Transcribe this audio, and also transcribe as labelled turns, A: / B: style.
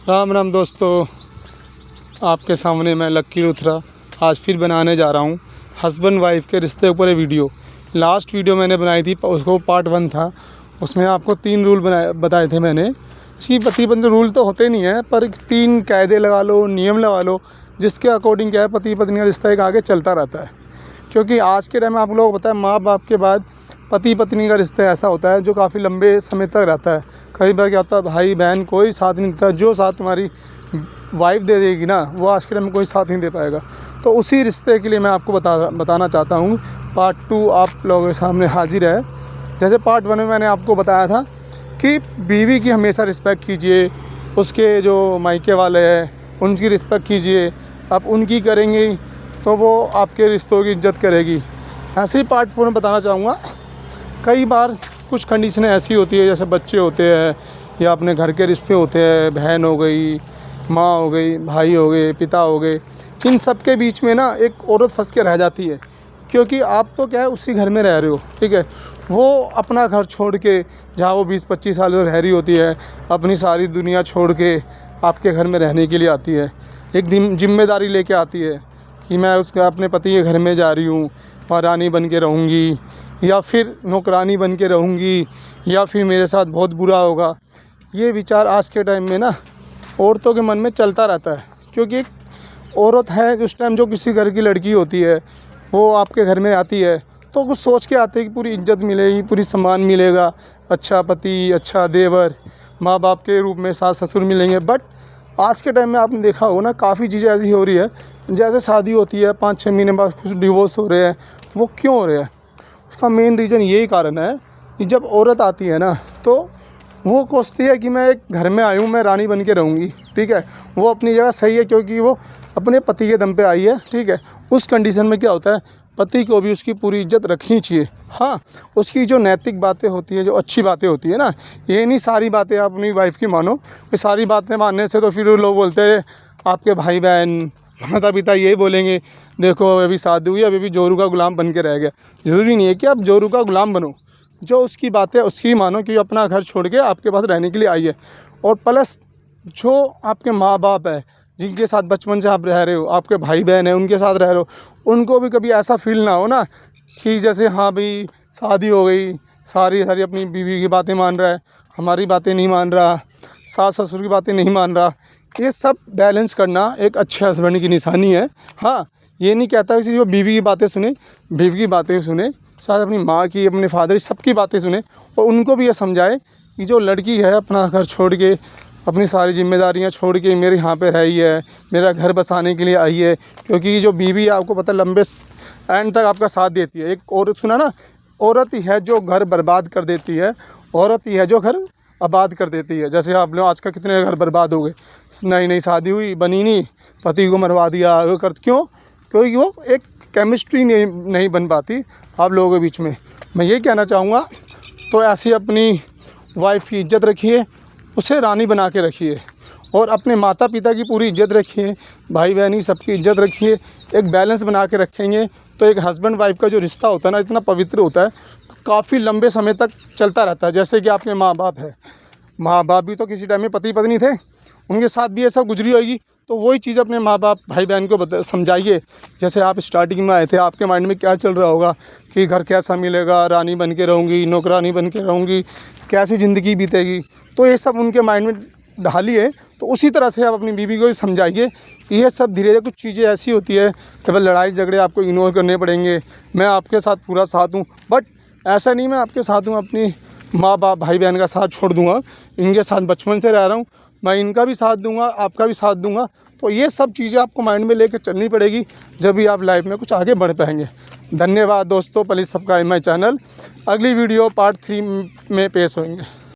A: राम राम दोस्तों, आपके सामने मैं लक्की लुथरा आज फिर बनाने जा रहा हूँ हस्बैंड वाइफ के रिश्ते ऊपर वीडियो। लास्ट वीडियो मैंने बनाई थी, उसको पार्ट 1 था। उसमें आपको 3 रूल बताए थे मैंने। इसकी पति पत्नी रूल तो होते नहीं है, पर 3 कायदे लगा लो, नियम लगा लो, जिसके अकॉर्डिंग क्या है पति पत्नी का रिश्ता एक आगे चलता रहता है। क्योंकि आज के टाइम में आप लोगों को पता है, माँ बाप के बाद पति पत्नी का रिश्ता ऐसा होता है जो काफ़ी लंबे समय तक रहता है। कई बार क्या होता है, भाई बहन कोई साथ नहीं देता, जो साथ तुम्हारी वाइफ दे देगी ना, वो आज के टाइम में कोई साथ नहीं दे पाएगा। तो उसी रिश्ते के लिए मैं आपको बताना चाहता हूँ। पार्ट 2 आप लोगों के सामने हाजिर है। जैसे पार्ट 1 में मैंने आपको बताया था कि बीवी की हमेशा रिस्पेक्ट कीजिए, उसके जो मायके वाले हैं उनकी रिस्पेक्ट कीजिए। आप उनकी करेंगे तो वो आपके रिश्तों की इज्जत करेगी। ऐसे ही पार्ट 4 में बताना चाहूँगा, कई बार कुछ कंडीशनें ऐसी होती है, जैसे बच्चे होते हैं या अपने घर के रिश्ते होते हैं, बहन हो गई, माँ हो गई, भाई हो गए, पिता हो गए, इन सब के बीच में ना एक औरत फंस के रह जाती है। क्योंकि आप तो क्या है उसी घर में रह रहे हो, ठीक है, वो अपना घर छोड़ के, जहाँ वो 20-25 साल से रह रही होती है, अपनी सारी दुनिया छोड़ के आपके घर में रहने के लिए आती है। एक जिम्मेदारी लेके आती है कि मैं उसके अपने पति के घर में जा रही हूँ, वहाँ रानी बन के रहूँगी, या फिर नौकरानी बन के रहूँगी, या फिर मेरे साथ बहुत बुरा होगा। ये विचार आज के टाइम में ना औरतों के मन में चलता रहता है। क्योंकि एक औरत है उस टाइम जो किसी घर की लड़की होती है, वो आपके घर में आती है तो कुछ सोच के आते हैं कि पूरी इज्जत मिलेगी, पूरी सम्मान मिलेगा, अच्छा पति, अच्छा देवर, माँ बाप के रूप में सास ससुर मिलेंगे। बट आज के टाइम में आपने देखा होगा ना, काफ़ी चीज़ें ऐसी हो रही है, जैसे शादी होती है 5-6 महीने बाद कुछ डिवोर्स हो रहे हैं। वो क्यों हो रहे हैं? उसका मेन रीज़न यही कारण है कि जब औरत आती है ना, तो वो सोचती है कि मैं एक घर में आई हूँ, मैं रानी बन के रहूँगी, ठीक है। वो अपनी जगह सही है क्योंकि वो अपने पति के दम पे आई है, ठीक है। उस कंडीशन में क्या होता है, पति को भी उसकी पूरी इज्जत रखनी चाहिए। हाँ, उसकी जो नैतिक बातें होती है, जो अच्छी बातें होती है ना, ये नहीं सारी बातें आप अपनी वाइफ की मानो। कि सारी बातें मानने से तो फिर लोग बोलते हैं, आपके भाई बहन माता पिता यही बोलेंगे, देखो अभी शादी हुई, अभी भी जोरू का गुलाम बन के रह गया। ज़रूरी नहीं है कि आप जोरू का गुलाम बनो, जो उसकी बातें उसकी मानो, क्योंकि अपना घर छोड़ के आपके पास रहने के लिए आई है। और प्लस जो आपके माँ बाप है, जिनके साथ बचपन से आप रह रहे हो, आपके भाई बहन है उनके साथ रह रहे हो, उनको भी कभी ऐसा फील ना हो ना कि जैसे हाँ भाई शादी हो गई, सारी अपनी बीवी की बातें मान रहा है, हमारी बातें नहीं मान रहा, सास ससुर की बातें नहीं मान रहा। ये सब बैलेंस करना एक अच्छे हस्बैंड की निशानी है। हाँ, ये नहीं कहता कि सिर्फ बीवी की बातें सुने, बीवी की बातें सुने, साथ अपनी माँ की, अपने फादर, सबकी बातें सुने, और उनको भी ये समझाए कि जो लड़की है अपना घर छोड़ के, अपनी सारी जिम्मेदारियां छोड़ के मेरे यहाँ पे रही है, मेरा घर बसाने के लिए आई है। क्योंकि जो बीवी है आपको पता लंबे एंड तक आपका साथ देती है। एक औरत सुना ना, औरत ही है जो घर बर्बाद कर देती है, औरत ही है जो घर आबाद कर देती है। जैसे आप लोग आजकल कितने घर बर्बाद हो गए, नई शादी हुई, बनी नहीं, पति को मरवा दिया, वो कर क्यों? क्योंकि वो एक केमिस्ट्री नहीं बन पाती आप लोगों के बीच में। मैं ये कहना चाहूँगा, तो ऐसी अपनी वाइफ की इज्जत रखिए, उसे रानी बना के रखिए, और अपने माता पिता की पूरी इज्जत रखिए, भाई बहनी सबकी इज्जत रखिए। एक बैलेंस बना के रखेंगे तो एक हस्बैंड वाइफ का जो रिश्ता होता है ना, इतना पवित्र होता है, काफ़ी लंबे समय तक चलता रहता है। जैसे कि आपके माँ बाप है, माँ बाप भी तो किसी टाइम में पति पत्नी थे, उनके साथ भी ये सब गुजरी होगी। तो वही चीज़ अपने माँ बाप भाई बहन को समझाइए। जैसे आप स्टार्टिंग में आए थे, आपके माइंड में क्या चल रहा होगा कि घर कैसा मिलेगा, रानी बन के रहूँगी, नौकरानी बन के रहूँगी, कैसी ज़िंदगी बीतेगी। तो ये सब उनके माइंड में ढालिए। तो उसी तरह से आप अपनी बीवी को समझाइए कि ये सब धीरे धीरे कुछ चीज़ें ऐसी होती है कि भाई लड़ाई झगड़े आपको इग्नोर करने पड़ेंगे। मैं आपके साथ पूरा साथ हूँ, बट ऐसा नहीं मैं आपके साथ हूँ अपनी माँ बाप भाई बहन का साथ छोड़ दूँगा। इनके साथ बचपन से रह रहा हूँ, मैं इनका भी साथ दूंगा, आपका भी साथ दूंगा। तो ये सब चीज़ें आपको माइंड में लेकर चलनी पड़ेगी, जब भी आप लाइफ में कुछ आगे बढ़ पाएंगे। धन्यवाद दोस्तों, प्लीज़ सब्सक्राइब माय चैनल। अगली वीडियो पार्ट 3 में पेश होंगे।